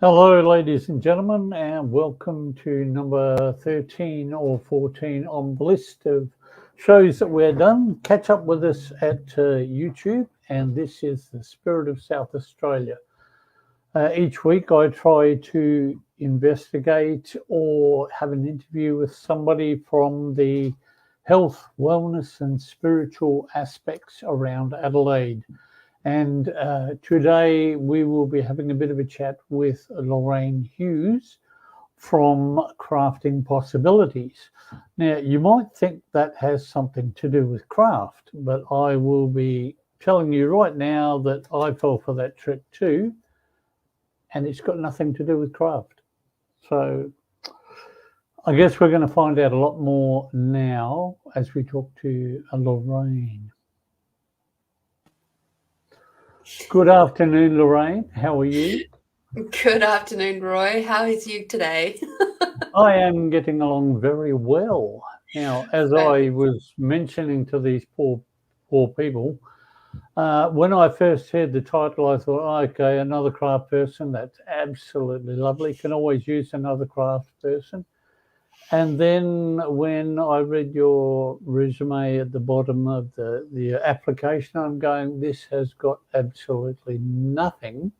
Hello, ladies and gentlemen, and welcome to number 13 or 14 on the list of shows that we're done. Catch up with us at YouTube, and this is the Spirit of South Australia. Each week I try to investigate or have an interview with somebody from the health, wellness, and spiritual aspects around Adelaide. And today we will be having a bit of a chat with Lorene Hughes from Crafting Possibilities. Now, you might think that has something to do with craft, but I will be telling you right now that I fell for that trick too, and it's got nothing to do with craft. So I guess we're going to find out a lot more now as we talk to Lorene. Good afternoon, Lorene. How are you? Good afternoon, Roy. How is you today? I am getting along very well. Now, as I was mentioning to these poor people, when I first heard the title, I thought, oh, okay, another craft person. That's absolutely lovely. Can always use another craft person. And then when I read your resume at the bottom of the application, I'm going, this has got absolutely nothing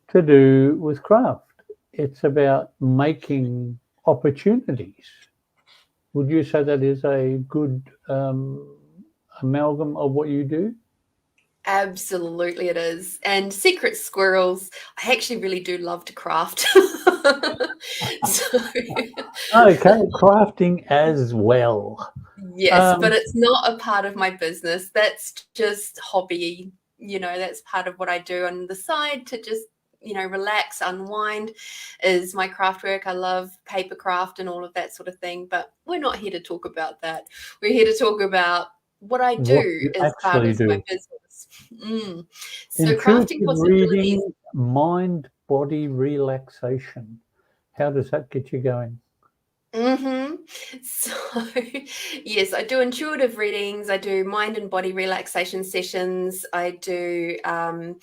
to do with craft. It's about making opportunities. Would you say that is a good amalgam of what you do? Absolutely, it is. And secret squirrels, I actually really do love to craft. So, Okay, crafting as well. yes, but it's not a part of my business. That's just hobby. That's part of what I do on the side to just, relax, unwind is my craft work. I love paper craft and all of that sort of thing. But we're not here to talk about that. We're here to talk about what I What do you as part actually of my do. business. So crafting Intuitive possibilities. reading, mind body relaxation. How does that get you going? So, yes, I do intuitive readings. I do mind and body relaxation sessions. I do a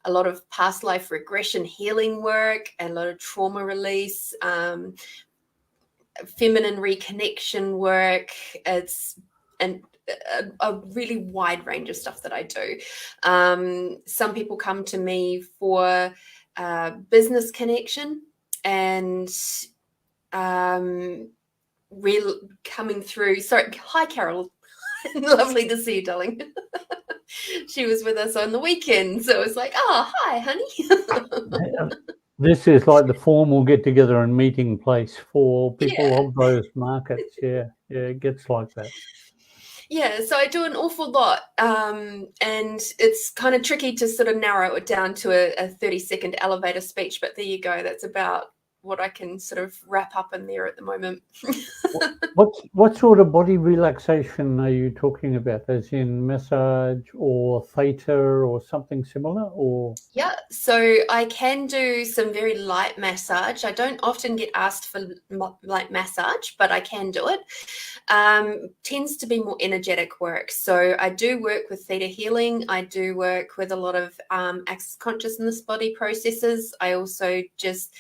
lot of past life regression healing work, a lot of trauma release, feminine reconnection work. It's a really wide range of stuff that I do. Some people come to me for business connection and real coming through. Sorry, hi Carol. Lovely to see you, darling. She was with us on the weekend, so it's like, oh, hi, honey. This is like the formal get together and meeting place for people Yeah. of those markets. Yeah, it gets like that. Yeah, so I do an awful lot, and it's kind of tricky to sort of narrow it down to a 30-second elevator speech, but there you go. That's about what I can sort of wrap up in there at the moment. What sort of body relaxation are you talking about? As in massage or theta or something similar? Or Yeah, so I can do some very light massage. I don't often get asked for light massage, but I can do it. Tends to be more energetic work. So I do work with theta healing. I do work with a lot of access consciousness body processes. I also just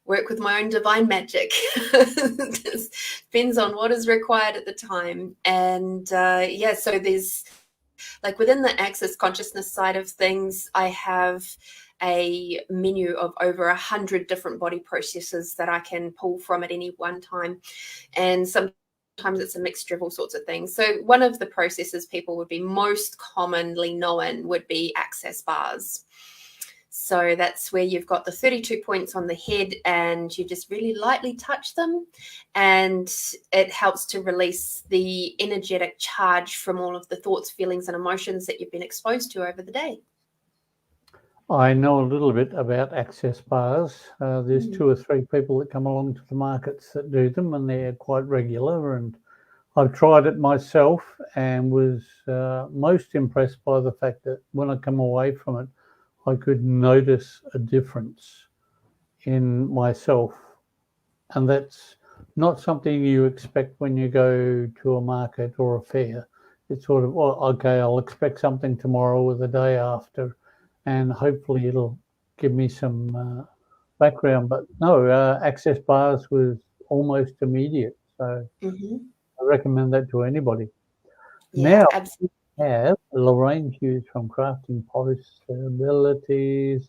work with my own divine magic. Just depends on what is required at the time. And yeah, so there's like within the access consciousness side of things, I have a menu of over 100 different body processes that I can pull from at any one time. And sometimes it's a mixture of all sorts of things. So one of the processes people would be most commonly known would be access bars. So that's where you've got the 32 points on the head and you just really lightly touch them. And it helps to release the energetic charge from all of the thoughts, feelings, and emotions that you've been exposed to over the day. I know a little bit about access bars. There's 2 or 3 people that come along to the markets that do them, and they're quite regular. And I've tried it myself and was most impressed by the fact that when I come away from it, I could notice a difference in myself. And that's not something you expect when you go to a market or a fair. It's sort of, well, okay, I'll expect something tomorrow or the day after, and hopefully it'll give me some background, but no, access bars was almost immediate. So Hmm. I recommend that to anybody. Yeah, Now absolutely. we have Lorene Hughes from Crafting Possibilities,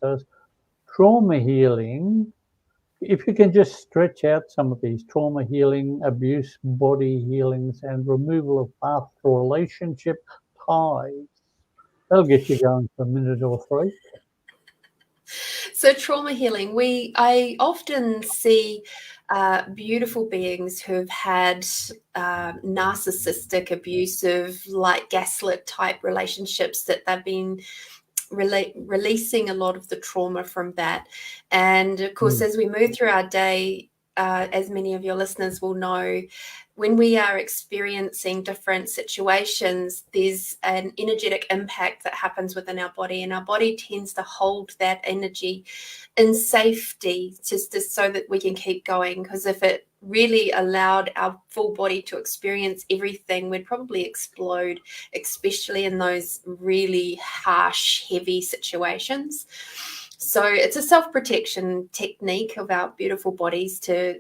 trauma healing. If you can just stretch out some of these trauma healing, abuse, body healings, and removal of past relationship ties, that'll get you going for a minute or three. So trauma healing, I often see beautiful beings who've had narcissistic, abusive, like gaslit type relationships that they've been releasing a lot of the trauma from that. And of course, as we move through our day, as many of your listeners will know, when we are experiencing different situations, there's an energetic impact that happens within our body, and our body tends to hold that energy in safety just so that we can keep going. Because if it really allowed our full body to experience everything, we'd probably explode, especially in those really harsh, heavy situations. So it's a self-protection technique of our beautiful bodies to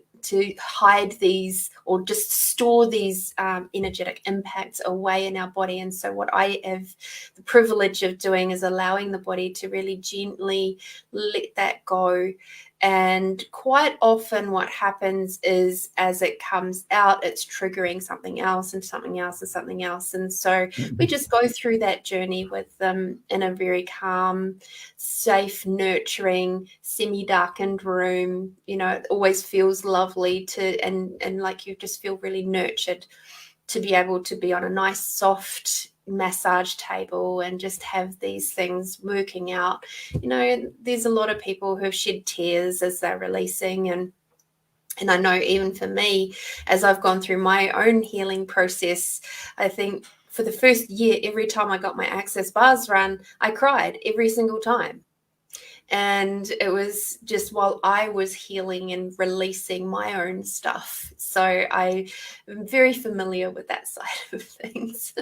hide these or just store these energetic impacts away in our body. And so what I have the privilege of doing is allowing the body to really gently let that go. And quite often what happens is as it comes out, it's triggering something else and something else and something else. And so we just go through that journey with them in a very calm, safe, nurturing, semi-darkened room. You know, it always feels lovely and like you just feel really nurtured to be able to be on a nice, soft massage table and just have these things working out. You know, there's a lot of people who have shed tears as they're releasing, and I know even for me, as I've gone through my own healing process, I think for the first year, every time I got my access bars run, I cried every single time. And it was just while I was healing and releasing my own stuff. So I am very familiar with that side of things.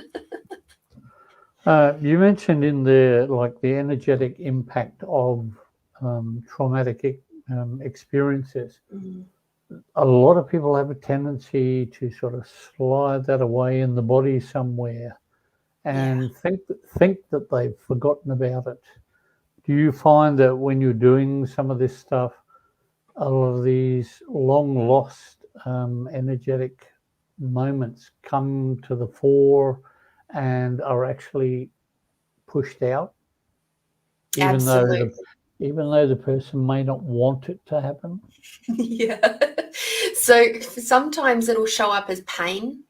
You mentioned in the energetic impact of traumatic experiences. Mm. A lot of people have a tendency to sort of slide that away in the body somewhere and think that they've forgotten about it. Do you find that when you're doing some of this stuff, a lot of these long lost energetic moments come to the fore and are actually pushed out, Absolutely. even though the person may not want it to happen? Yeah. So sometimes it'll show up as pain.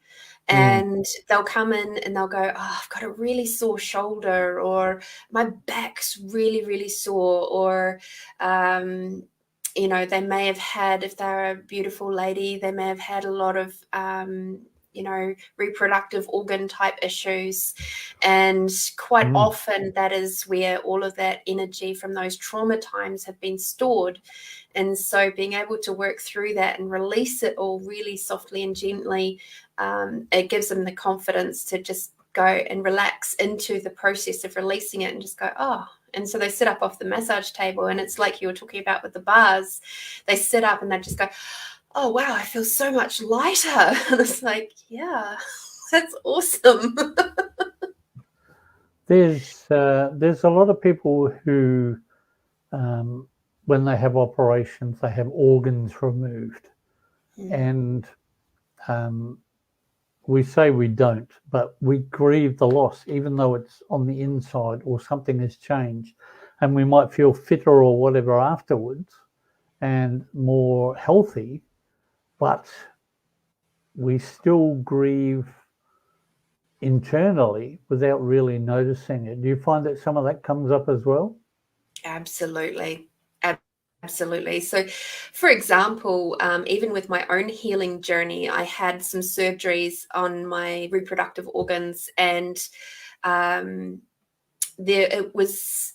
And they'll come in and they'll go, oh, I've got a really sore shoulder, or my back's really, really sore, or, you know, they may have had, if they're a beautiful lady, they may have had a lot of, you know, reproductive organ type issues. And quite often that is where all of that energy from those trauma times have been stored. And so being able to work through that and release it all really softly and gently, it gives them the confidence to just go and relax into the process of releasing it and just go, oh. And so they sit up off the massage table, and it's like you were talking about with the bars. They sit up and they just go, oh, wow, I feel so much lighter. And it's like, yeah, that's awesome. There's a lot of people who, when they have operations, they have organs removed, and we say we don't, but we grieve the loss, even though it's on the inside or something has changed, and we might feel fitter or whatever afterwards and more healthy, but we still grieve internally without really noticing it. Do you find that some of that comes up as well? Absolutely. Absolutely. So, for example, even with my own healing journey, I had some surgeries on my reproductive organs, and it was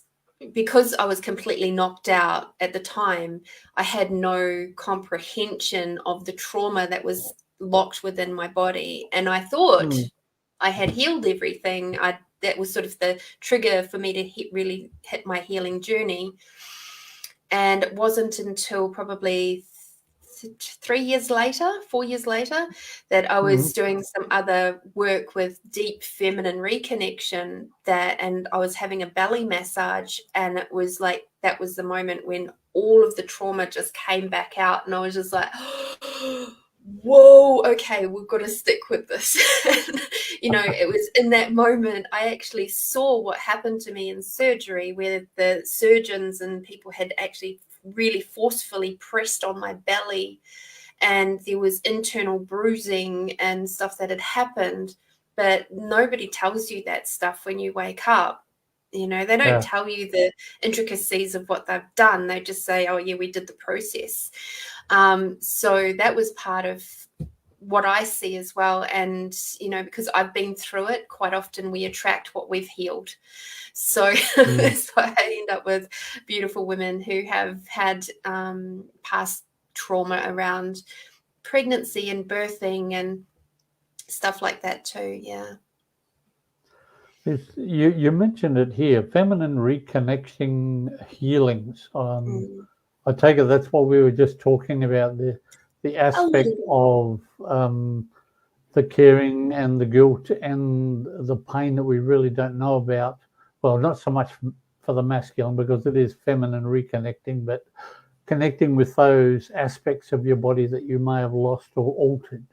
because I was completely knocked out at the time. I had no comprehension of the trauma that was locked within my body, and I thought I had healed everything. That was sort of the trigger for me to really hit my healing journey. And it wasn't until probably 4 years later, that I was doing some other work with deep feminine reconnection, and I was having a belly massage, and it was like, that was the moment when all of the trauma just came back out, and I was just like, whoa, okay, we've got to stick with this. It was in that moment I actually saw what happened to me in surgery, where the surgeons and people had actually really forcefully pressed on my belly, and there was internal bruising and stuff that had happened, but nobody tells you that stuff when you wake up. They don't tell you the intricacies of what they've done. They just say, oh yeah, we did the process. So that was part of what I see as well. And, because I've been through it, quite often we attract what we've healed. So that's why I end up with beautiful women who have had past trauma around pregnancy and birthing and stuff like that too. Yeah. You mentioned it here, feminine reconnecting healings. I take it that's what we were just talking about, the aspect of the caring and the guilt and the pain that we really don't know about. Well, not so much for the masculine, because it is feminine reconnecting, but connecting with those aspects of your body that you may have lost or altered.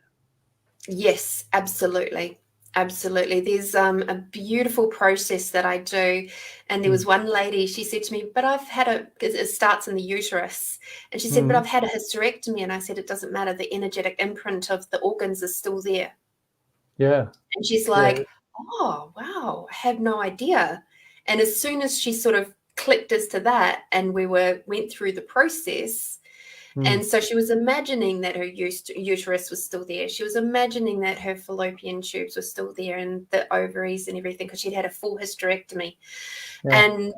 Yes, absolutely. Absolutely. There's a beautiful process that I do. And there was one lady, she said to me, but I've had it starts in the uterus. And she said, but I've had a hysterectomy. And I said, it doesn't matter. The energetic imprint of the organs is still there. Yeah. And she's like, oh, wow, I had no idea. And as soon as she sort of clicked as to that, and we went through the process, and so she was imagining that her uterus was still there. She was imagining that her fallopian tubes were still there, and the ovaries and everything, because she'd had a full hysterectomy. Yeah. And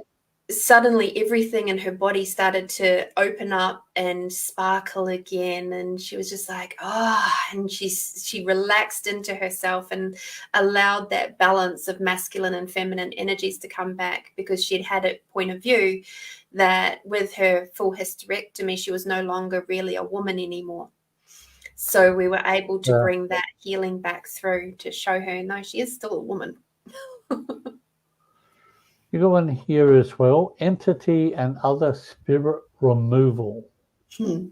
suddenly everything in her body started to open up and sparkle again. And she was just like, and she relaxed into herself and allowed that balance of masculine and feminine energies to come back, because she'd had a point of view that with her full hysterectomy, she was no longer really a woman anymore. So we were able to bring that healing back through to show her, no, she is still a woman. You got one here as well, entity and other spirit removal. Now,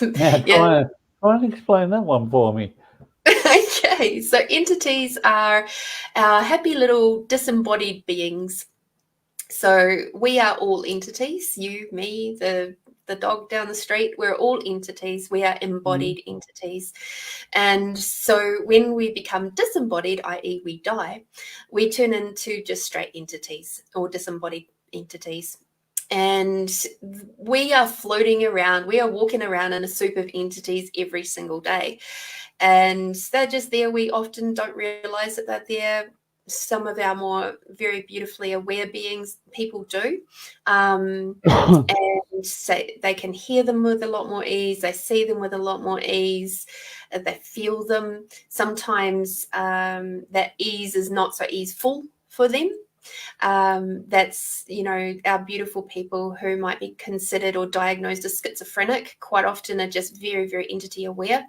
try and explain that one for me. Okay, so entities are our happy little disembodied beings. So we are all entities, you, me, the dog down the street, we're all entities. We are embodied entities. And so when we become disembodied, i.e. we die, we turn into just straight entities or disembodied entities. And we are floating around, we are walking around in a soup of entities every single day. And they're just there. We often don't realize that they're there. Some of our more very beautifully aware beings, people do. And so they can hear them with a lot more ease. They see them with a lot more ease. They feel them. Sometimes that ease is not so easeful for them. That's, our beautiful people who might be considered or diagnosed as schizophrenic quite often are just very, very entity aware.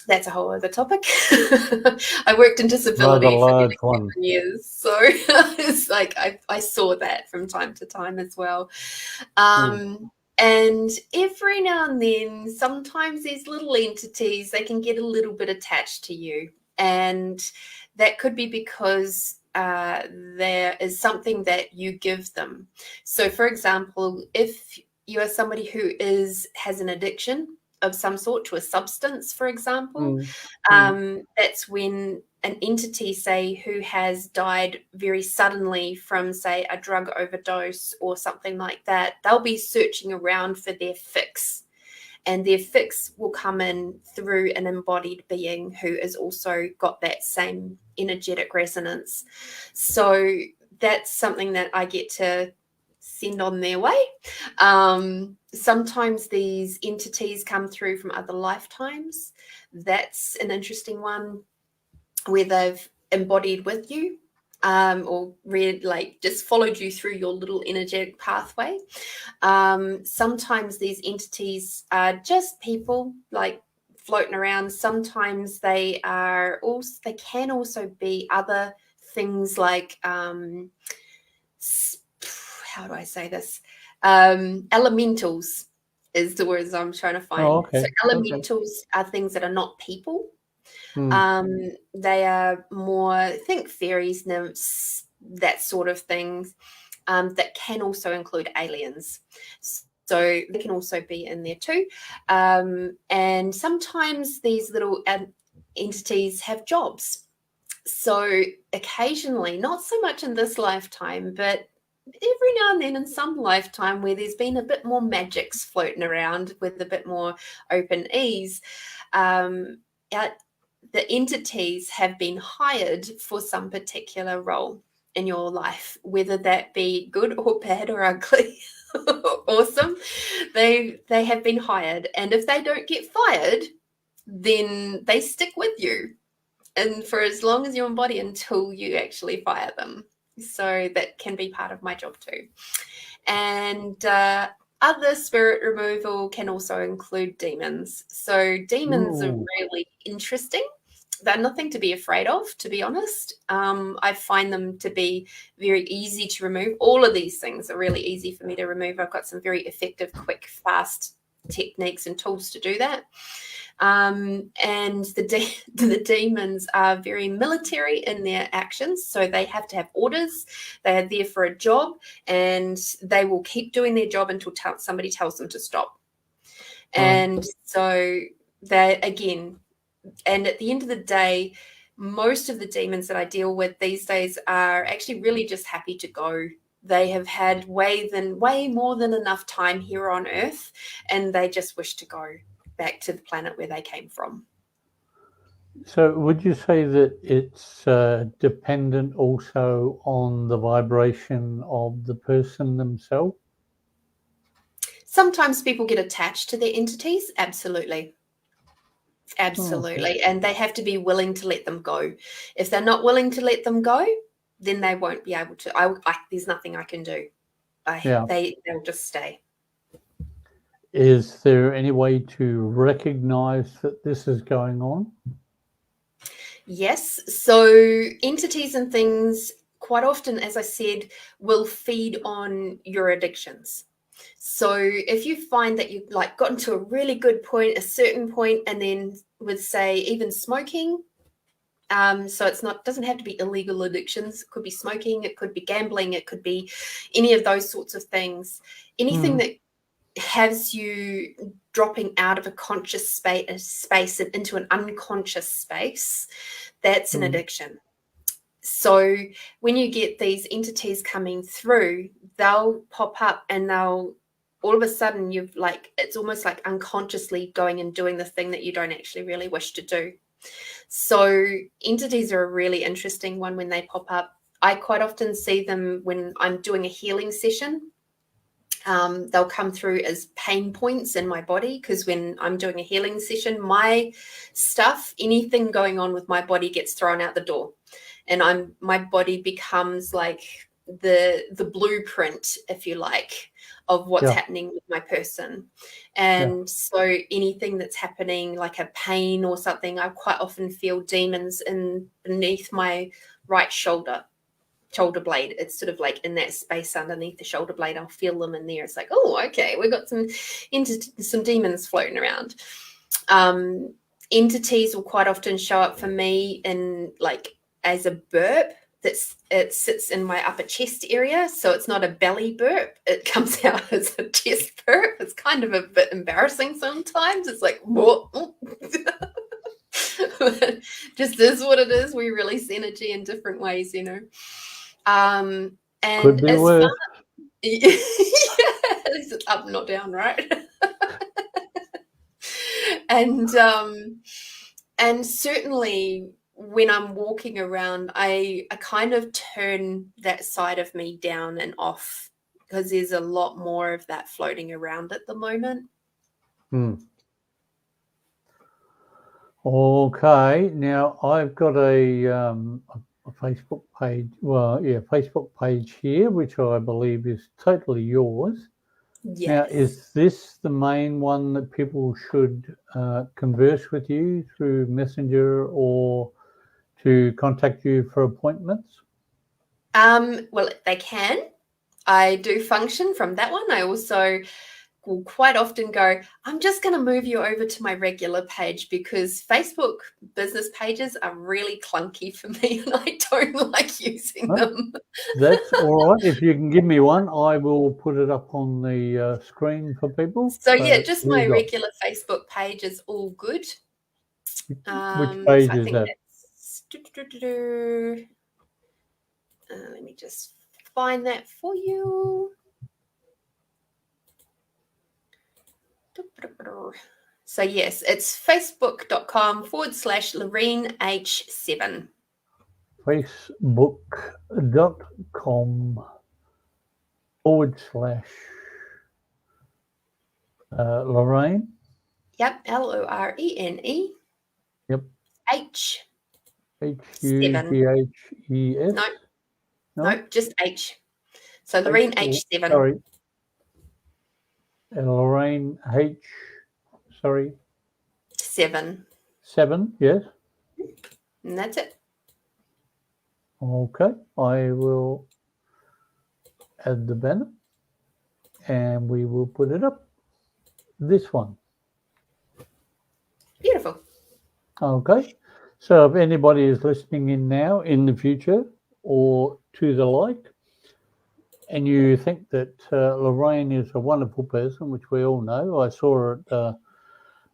That's a whole other topic. I worked in disability for 7 years, so it's like I saw that from time to time as well. And every now and then, sometimes these little entities, they can get a little bit attached to you, and that could be because there is something that you give them. So, for example, if you are somebody who has an addiction of some sort to a substance, for example, that's when an entity, say, who has died very suddenly from, say, a drug overdose or something like that, they'll be searching around for their fix. And their fix will come in through an embodied being who has also got that same energetic resonance. So that's something that I get to send on their way. Sometimes these entities come through from other lifetimes. That's an interesting one, where they've embodied with you or just followed you through your little energetic pathway. Sometimes these entities are just people like floating around. Sometimes they can also be other things like how do I say this? Elementals is the words I'm trying to find. Oh, okay. So elementals are things that are not people. They are more, think fairies, nymphs, that sort of things, that can also include aliens. So they can also be in there too. And sometimes these little entities have jobs. So occasionally, not so much in this lifetime, but every now and then in some lifetime where there's been a bit more magics floating around with a bit more open ease, the entities have been hired for some particular role in your life, whether that be good or bad or ugly. Awesome. They have been hired, and if they don't get fired, then they stick with you, and for as long as you're in body until you actually fire them. So that can be part of my job too. And other spirit removal can also include demons. So demons are really interesting. They're nothing to be afraid of, to be honest. I find them to be very easy to remove. All of these things are really easy for me to remove. I've got some very effective, quick, fast techniques and tools to do that. And the demons are very military in their actions, so they have to have orders. They are there for a job, and they will keep doing their job until somebody tells them to stop. And so they, again, and at the end of the day, most of the demons that I deal with these days are actually really just happy to go. They have had way more than enough time here on Earth, and they just wish to go back to the planet where they came from. So would you say that it's dependent also on the vibration of the person themselves? Sometimes people get attached to their entities. Absolutely. Absolutely. And they have to be willing to let them go. If they're not willing to let them go, then they won't be able to. There's nothing I can do. They'll just stay. Is there any way to recognize that this is going on? Yes. So entities and things quite often, as I said, will feed on your addictions. So if you find that you've gotten to a really good point, a certain point, and then with, say, even smoking, so doesn't have to be illegal addictions. It could be smoking, it could be gambling, it could be any of those sorts of things. Anything that has you dropping out of a conscious space and into an unconscious space, that's an addiction. So when you get these entities coming through, they'll pop up and they'll all of a sudden it's almost like unconsciously going and doing the thing that you don't actually really wish to do. So entities are a really interesting one when they pop up. I quite often see them when I'm doing a healing session. They'll come through as pain points in my body, because when I'm doing a healing session, my stuff, anything going on with my body gets thrown out the door, and my body becomes like the blueprint, if you like, of what's happening with my person. And so anything that's happening, like a pain or something, I quite often feel demons beneath my right shoulder blade. It's sort of like in that space underneath the shoulder blade. I'll feel them in there. It's like, oh, okay, we've got some demons floating around. Entities will quite often show up for me in as a burp. It sits in my upper chest area, so it's not a belly burp. It comes out as a chest burp. It's kind of a bit embarrassing sometimes. It's like, what? Just is what it is. We release energy in different ways, and Could be worse. It's up, not down, right? And certainly when I'm walking around, I kind of turn that side of me down and off, because there's a lot more of that floating around at the moment. Okay, now I've got a Facebook page. Well, yeah, Facebook page here, which I believe is totally yours. Now, Yes. is this the main one that people should converse with you through Messenger or to contact you for appointments? Well, they can. I do function from that one. I also will quite often go, I'm just going to move you over to my regular page because Facebook business pages are really clunky for me and I don't like using Huh? them. That's all right. If you can give me one, I will put it up on the screen for people. So So yeah, just there my you go. regular Facebook page is all good. Which So page I is think that? that's. Let me just find that for you. So yes, it's facebook.com/Lorene H7. Facebook.com/Lorene. Yep, Lorene Yep. H7. Hughes. No, No? no, just H. So H. Lorene H7. Sorry. Lorraine H. Sorry. 7. 7. Yes. And that's it. Okay. I will add the banner and we will put it up. This one. Beautiful. Okay. So if anybody is listening in now, in the future, or to the like, and you think that Lorraine is a wonderful person, which we all know. I saw her at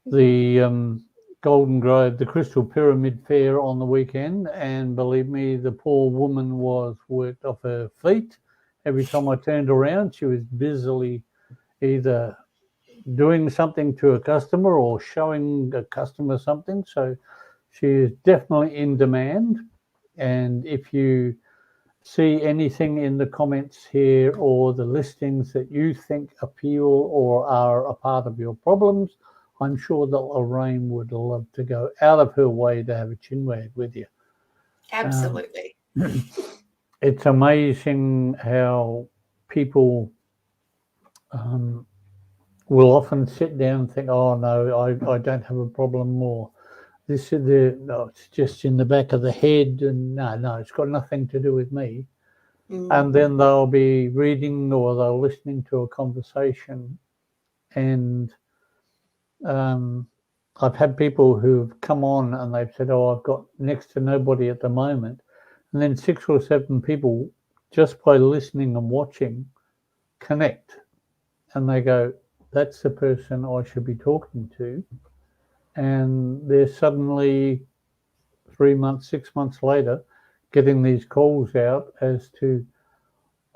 the Golden Grove, the Crystal Pyramid Fair on the weekend, and believe me, the poor woman was worked off her feet. Every time I turned around, she was busily either doing something to a customer or showing a customer something. So she is definitely in demand. And if you see anything in the comments here or the listings that you think appeal or are a part of your problems, I'm sure that Lorraine would love to go out of her way to have a chinwag with you. Absolutely. It's amazing how people will often sit down and think, oh, no, I don't have a problem, or this is no, it's just in the back of the head, and no, it's got nothing to do with me. And then they'll be reading or they'll listening to a conversation. And I've had people who've come on and they've said, oh, I've got next to nobody at the moment. And then 6 or 7 people, just by listening and watching, connect. And they go, that's the person I should be talking to. And they're suddenly 3 months, 6 months later, getting these calls out as to,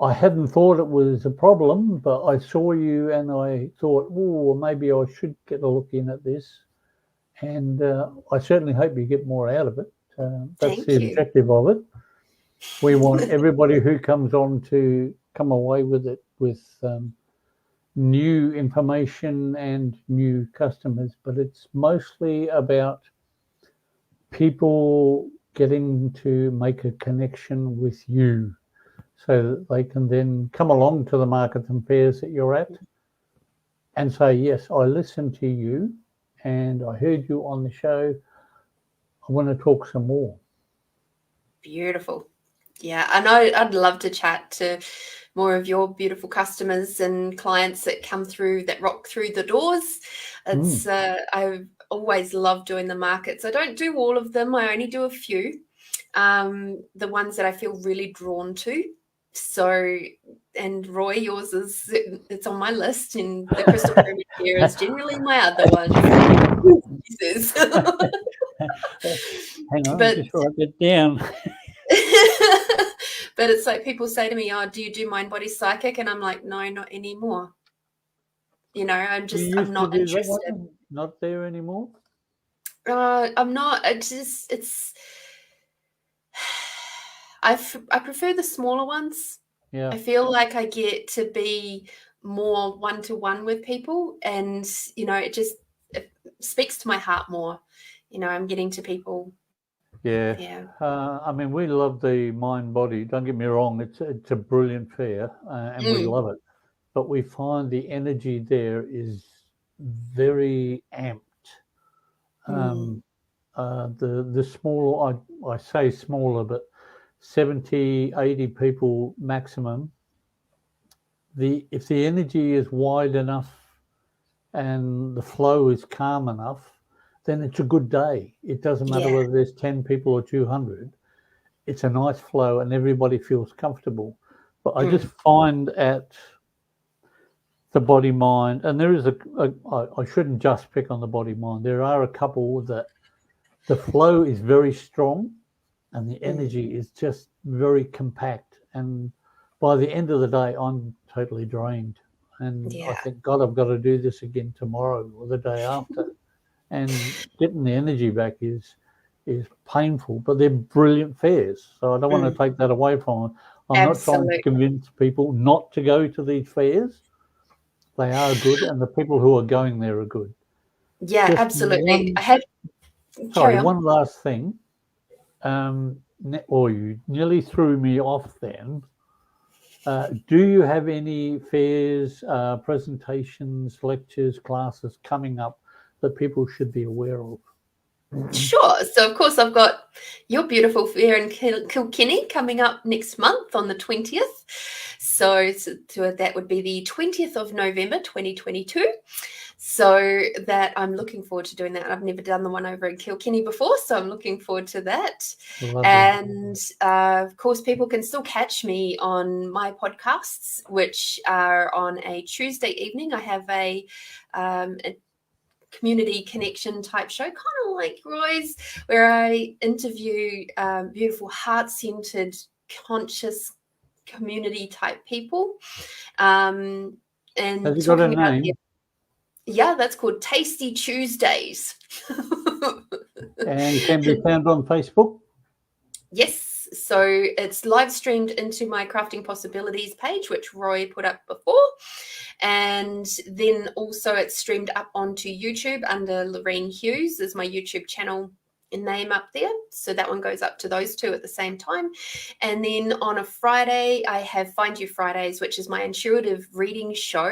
I hadn't thought it was a problem, but I saw you and I thought, oh, maybe I should get a look in at this. And I certainly hope you get more out of it. That's Thank the you. objective of it. We want everybody who comes on to come away with it with new information and new customers, but it's mostly about people getting to make a connection with you so that they can then come along to the markets and fairs that you're at and say, yes, I listened to you and I heard you on the show. I want to talk some more. Beautiful. Yeah, I know I'd love to chat to more of your beautiful customers and clients that come through, that rock through the doors. It's I've always loved doing the markets. I don't do all of them. I only do a few. The ones that I feel really drawn to. So, and Roy, yours is, it's on my list, and the Crystal Pyramid here is generally my other one. Hang on, But just write that down. but it's like people say to me, oh, do you do mind body psychic? And I'm like, no, not anymore. You know, I'm You used to not do that interested. one, not there anymore? I'm not, I prefer the smaller ones. Yeah. I feel like I get to be more one-to-one with people, and, you know, it speaks to my heart more. You know, I'm getting to people Yeah. Yeah. I mean, we love the mind body. Don't get me wrong; it's a brilliant fair, and we love it. But we find the energy there is very amped. Mm. The smaller, I say smaller, but 70, 80 people maximum. If the energy is wide enough and the flow is calm enough, then it's a good day. It doesn't matter Yeah. whether there's 10 people or 200. It's a nice flow and everybody feels comfortable. But I just Mm. find at the body mind, and there is I shouldn't just pick on the body mind. There are a couple that the flow is very strong and the Mm. energy is just very compact. And by the end of the day, I'm totally drained. And I Yeah. think, God, I've got to do this again tomorrow or the day after. And getting the energy back is painful, but they're brilliant fairs. So I don't want Mm. to take that away from them. I'm not trying to Absolutely. convince people not to go to these fairs. They are good, and the people who are going there are good. Yeah, Just absolutely. I have carry on. one last thing. Or you nearly threw me off then. Do you have any fairs, presentations, lectures, classes coming up that people should be aware of? Sure. So, of course, I've got your beautiful fair in Kilkenny coming up next month on the 20th. So that would be the 20th of November, 2022. So that I'm looking forward to doing that. I've never done the one over in Kilkenny before, so I'm looking forward to that. Lovely. And of course, people can still catch me on my podcasts, which are on a Tuesday evening. I have a community connection type show, kind of like Roy's, where I interview beautiful, heart-centered, conscious community type people, and Has it got a talking about name? yeah, that's called Tasty Tuesdays. And can be found on Facebook? Yes, so it's live streamed into my Crafting Possibilities page, which Roy put up before. And then also it's streamed up onto YouTube under Lorene Hughes is my YouTube channel name up there. So that one goes up to those two at the same time. And then on a Friday, I have Find You Fridays, which is my intuitive reading show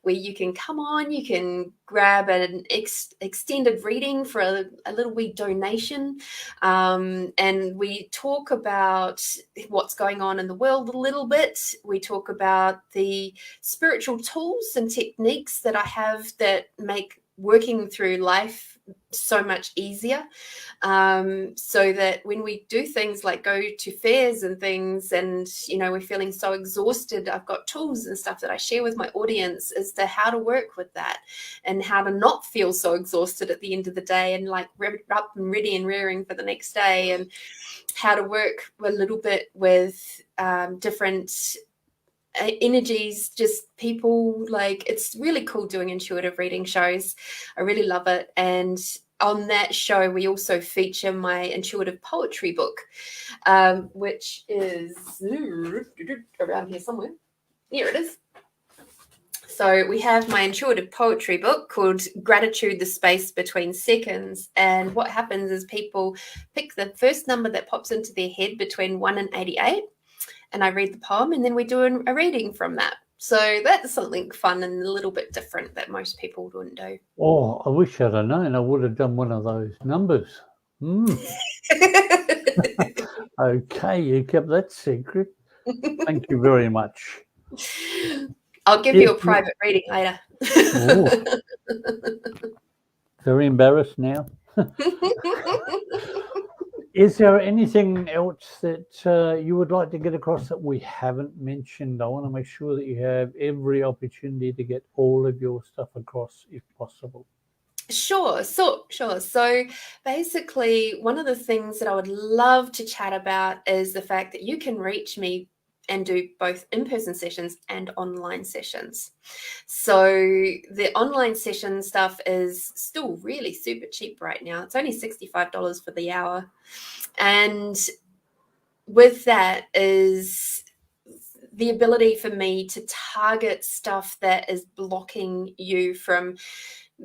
where you can come on, you can grab an extended reading for a little wee donation. And we talk about what's going on in the world a little bit. We talk about the spiritual tools and techniques that I have that make working through life so much easier, so that when we do things like go to fairs and things and we're feeling so exhausted, I've got tools and stuff that I share with my audience as to how to work with that and how to not feel so exhausted at the end of the day and like up and ready and rearing for the next day, and how to work a little bit with different energies, just people. Like, it's really cool doing intuitive reading shows. I really love it. And on that show we also feature my intuitive poetry book, which is around here somewhere. Here it is. So we have my intuitive poetry book called Gratitude, the Space Between Seconds. And what happens is people pick the first number that pops into their head between 1 and 88. And I read the poem, and then we do a reading from that. So that's something fun and a little bit different that most people wouldn't do. Oh, I wish I'd have known. I would have done one of those numbers. Okay, you kept that secret. Thank you very much. I'll give you a private reading later. Very embarrassed now. Is there anything else that you would like to get across that we haven't mentioned? I want to make sure that you have every opportunity to get all of your stuff across if possible. Sure. So basically, one of the things that I would love to chat about is the fact that you can reach me and do both in-person sessions and online sessions. So the online session stuff is still really super cheap right now. It's only $65 for the hour. And with that is the ability for me to target stuff that is blocking you from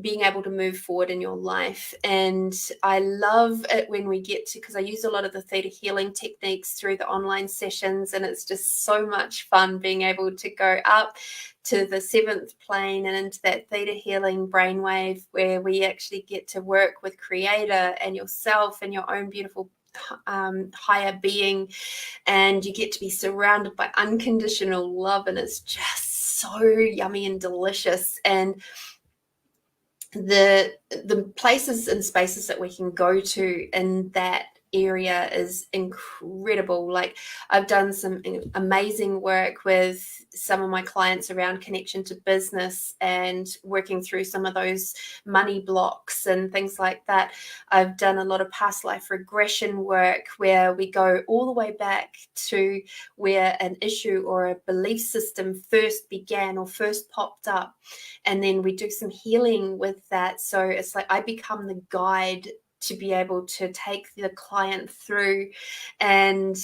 being able to move forward in your life. And I love it when we get to, because I use a lot of the theta healing techniques through the online sessions, and it's just so much fun being able to go up to the 7th plane and into that theta healing brainwave, where we actually get to work with Creator and yourself and your own beautiful higher being, and you get to be surrounded by unconditional love, and it's just so yummy and delicious. And the places and spaces that we can go to in that area is incredible. Like, I've done some amazing work with some of my clients around connection to business and working through some of those money blocks and things like that. I've done a lot of past life regression work where we go all the way back to where an issue or a belief system first began or first popped up, and then we do some healing with that. So it's like I become the guide to be able to take the client through and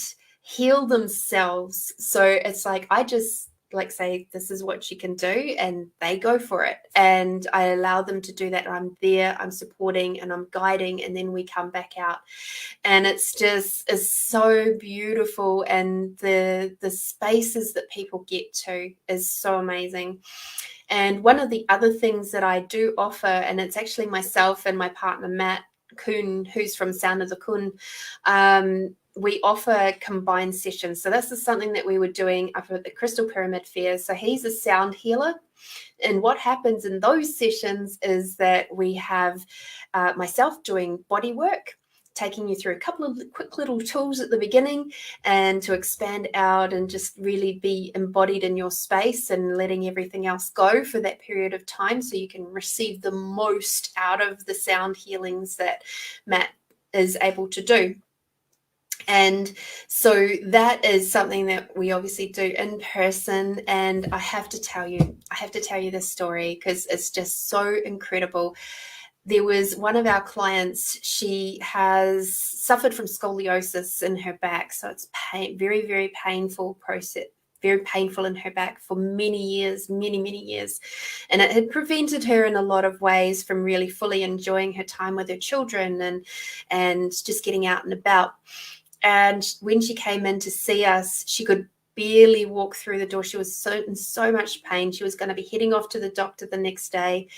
heal themselves. So it's like I just like say, this is what you can do, and they go for it. And I allow them to do that. I'm there, I'm supporting, and I'm guiding, and then we come back out. And it's just is so beautiful. And the spaces that people get to is so amazing. And one of the other things that I do offer, and it's actually myself and my partner, Matt Kuhn, who's from Sound of the Kun, we offer combined sessions. So this is something that we were doing up at the Crystal Pyramid Fair. So he's a sound healer. And what happens in those sessions is that we have myself doing body work, taking you through a couple of quick little tools at the beginning and to expand out and just really be embodied in your space and letting everything else go for that period of time so you can receive the most out of the sound healings that Matt is able to do. And so that is something that we obviously do in person. And I have to tell you this story because it's just so incredible. There was one of our clients, she has suffered from scoliosis in her back. So it's very, very painful process, very painful in her back for many years. And it had prevented her in a lot of ways from really fully enjoying her time with her children and just getting out and about. And when she came in to see us, she could barely walk through the door. She was in so much pain. She was going to be heading off to the doctor the next day,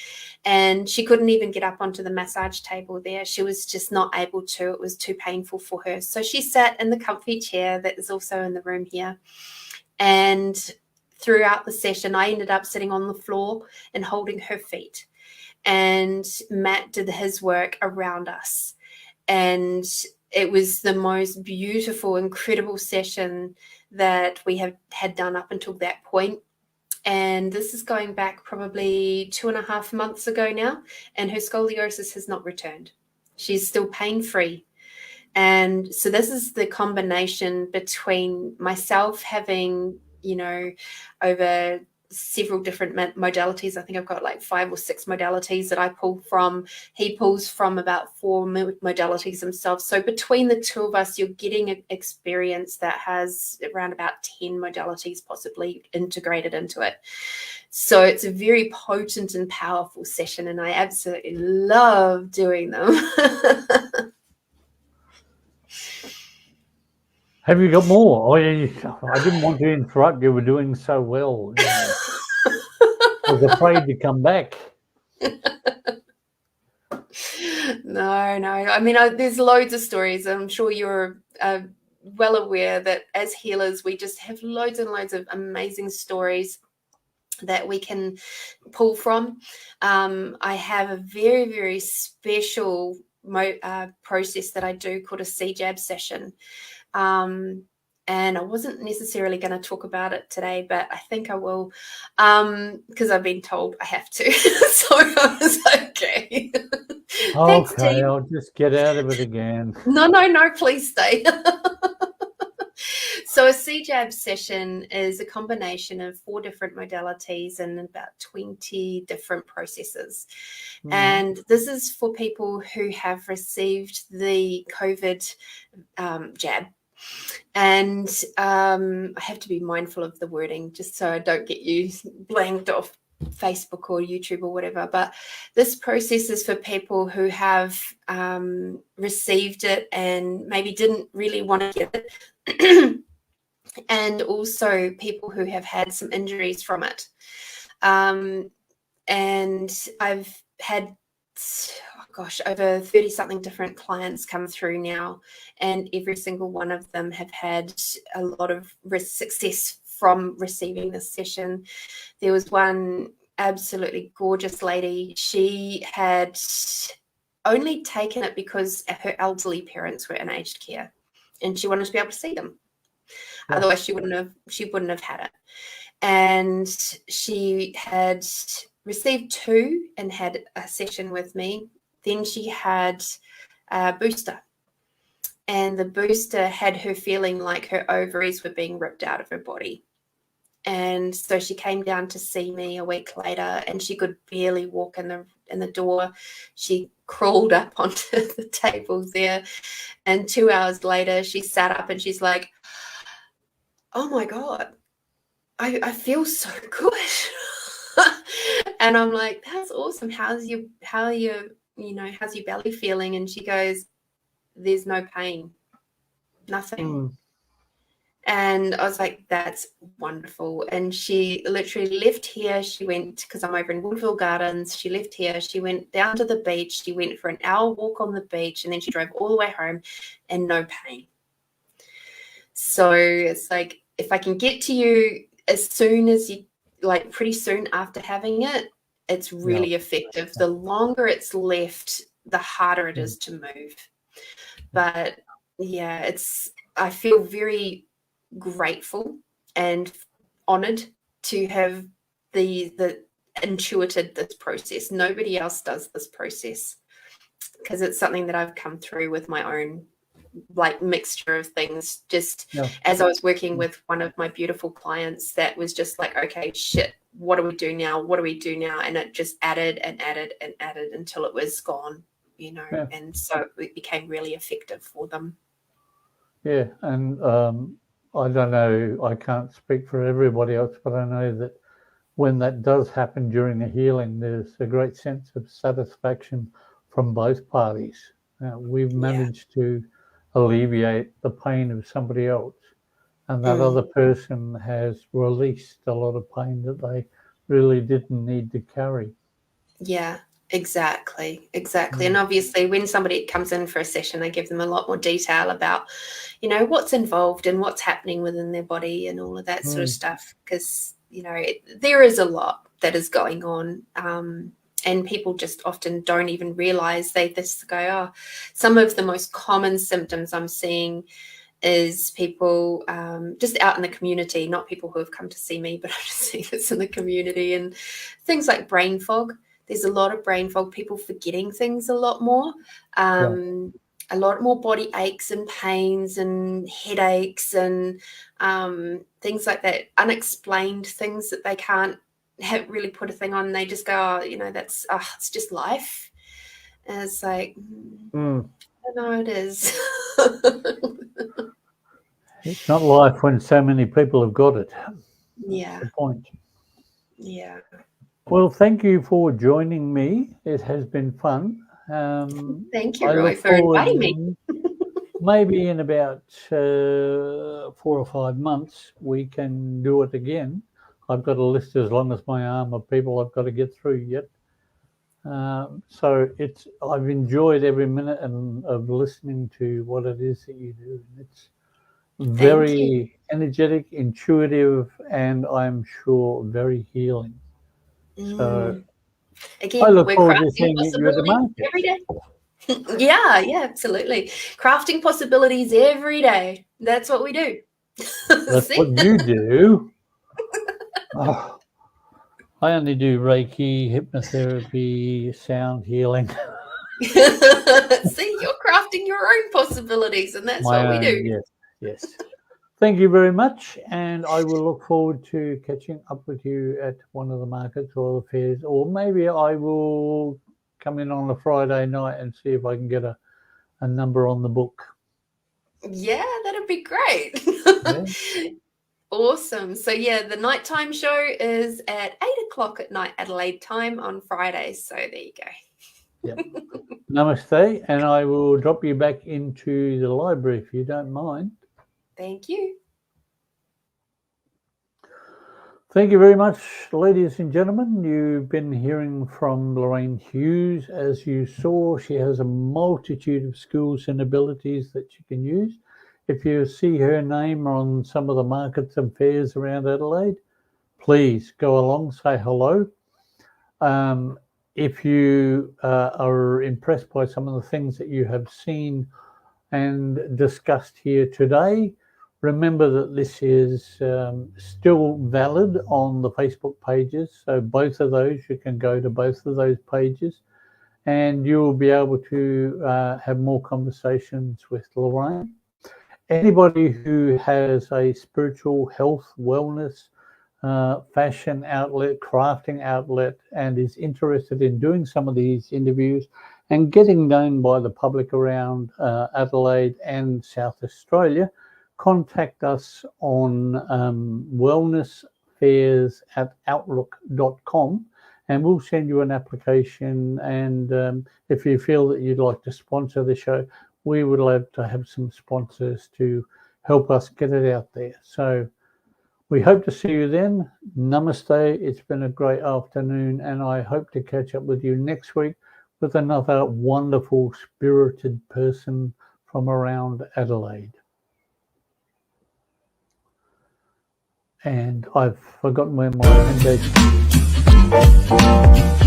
and she couldn't even get up onto the massage table there. She was just not able to. It was too painful for her. So she sat in the comfy chair that is also in the room here. And throughout the session, I ended up sitting on the floor and holding her feet. And Matt did his work around us. And it was the most beautiful, incredible session that we have had done up until that point. And this is going back probably 2.5 months ago now, and her scoliosis has not returned. She's still pain-free. And so this is the combination between myself having, over several different modalities. I think I've got like 5 or 6 modalities that I pull from. He pulls from about 4 modalities himself. So between the two of us, you're getting an experience that has around about 10 modalities possibly integrated into it. So it's a very potent and powerful session, and I absolutely love doing them. Have you got more? I didn't want to interrupt. You were doing so well. I was afraid to come back. No. I mean, there's loads of stories. I'm sure you're well aware that as healers, we just have loads and loads of amazing stories that we can pull from. I have a very, very special process that I do called a CJAB session. And I wasn't necessarily going to talk about it today, but I think I will, because I've been told I have to. So I was okay. Thanks, Okay, team. I'll just get out of it again. No, please stay. So a CJAB session is a combination of 4 different modalities and about 20 different processes. And this is for people who have received the COVID jab. And I have to be mindful of the wording just so I don't get you blanked off Facebook or YouTube or whatever, but this process is for people who have received it and maybe didn't really want to get it, and also people who have had some injuries from it. And I've had, over 30 something different clients come through now, and every single one of them have had a lot of success from receiving this session. There was one absolutely gorgeous lady. She had only taken it because her elderly parents were in aged care and she wanted to be able to see them. Yeah. Otherwise she wouldn't have had it. And she had received 2 and had a session with me. Then she had a booster, and the booster had her feeling like her ovaries were being ripped out of her body. And so she came down to see me a week later, and she could barely walk in the door. She crawled up onto the table there, and 2 hours later she sat up and she's like, "Oh my God, I feel so good." And I'm like, "That's awesome. How's your belly feeling?" And she goes, "There's no pain, nothing." And I was like, "That's wonderful." And she literally left here. She went, because I'm over in Woodville Gardens. She left here. She went down to the beach. She went for an hour walk on the beach, and then she drove all the way home and no pain. So it's like, if I can get to you as soon as you, like pretty soon after having it, it's really effective. The longer it's left, the harder it is to move. But yeah, I feel very grateful and honored to have intuited this process. Nobody else does this process, because it's something that I've come through with my own like mixture of things. Just as I was working with one of my beautiful clients, that was just like, okay, shit, what do we do now? What do we do now? And it just added and added and added until it was gone, and so it became really effective for them. Yeah, and I don't know, I can't speak for everybody else, but I know that when that does happen during the healing, there's a great sense of satisfaction from both parties. We've managed to alleviate the pain of somebody else, and that other person has released a lot of pain that they really didn't need to carry. Yeah, exactly. And obviously when somebody comes in for a session, I give them a lot more detail about, what's involved and what's happening within their body and all of that sort of stuff, because, there is a lot that is going on. And people just often don't even realize. They just go, oh, some of the most common symptoms I'm seeing is people just out in the community, not people who have come to see me, but I'm just seeing this in the community, and things like brain fog. There's a lot of brain fog, people forgetting things a lot more, a lot more body aches and pains and headaches and things like that, unexplained things that they can't really put a thing on. They just go, it's just life. And it's like, I don't know, it is. It's not life when so many people have got it. Yeah. That's the point. Yeah. Well, thank you for joining me. It has been fun. Thank you, Roy, for inviting me. Maybe in about 4 or 5 months, we can do it again. I've got a list as long as my arm of people I've got to get through yet. So I've enjoyed every minute of listening to what it is that you do. It's very energetic, intuitive, and I'm sure very healing. So again, I look we're forward to crafting seeing you at the market every day. Yeah, absolutely. Crafting possibilities every day. That's what we do. That's what you do. Oh, I only do Reiki, hypnotherapy, sound healing. See, you're crafting your own possibilities, and that's what we do. Yes. Thank you very much, and I will look forward to catching up with you at one of the markets or the fairs, or maybe I will come in on a Friday night and see if I can get a number on the book. Yeah, that'd be great. Yeah. Awesome. So yeah, the nighttime show is at 8 o'clock at night, Adelaide time on Fridays. So there you go. Yep. Namaste, and I will drop you back into the library if you don't mind. Thank you. Thank you very much, ladies and gentlemen. You've been hearing from Lorene Hughes. As you saw, she has a multitude of skills and abilities that she can use. If you see her name on some of the markets and fairs around Adelaide, please go along, say hello. If you are impressed by some of the things that you have seen and discussed here today, remember that this is still valid on the Facebook pages. So both of those, you can go to both of those pages and you will be able to have more conversations with Lorene. Anybody who has a spiritual health, wellness, fashion outlet, crafting outlet, and is interested in doing some of these interviews and getting known by the public around Adelaide and South Australia, contact us on wellnessfairs@outlook.com and we'll send you an application. And if you feel that you'd like to sponsor the show, we would love to have some sponsors to help us get it out there. So we hope to see you then. Namaste. It's been a great afternoon, and I hope to catch up with you next week with another wonderful spirited person from around Adelaide. And I've forgotten where my handbag is.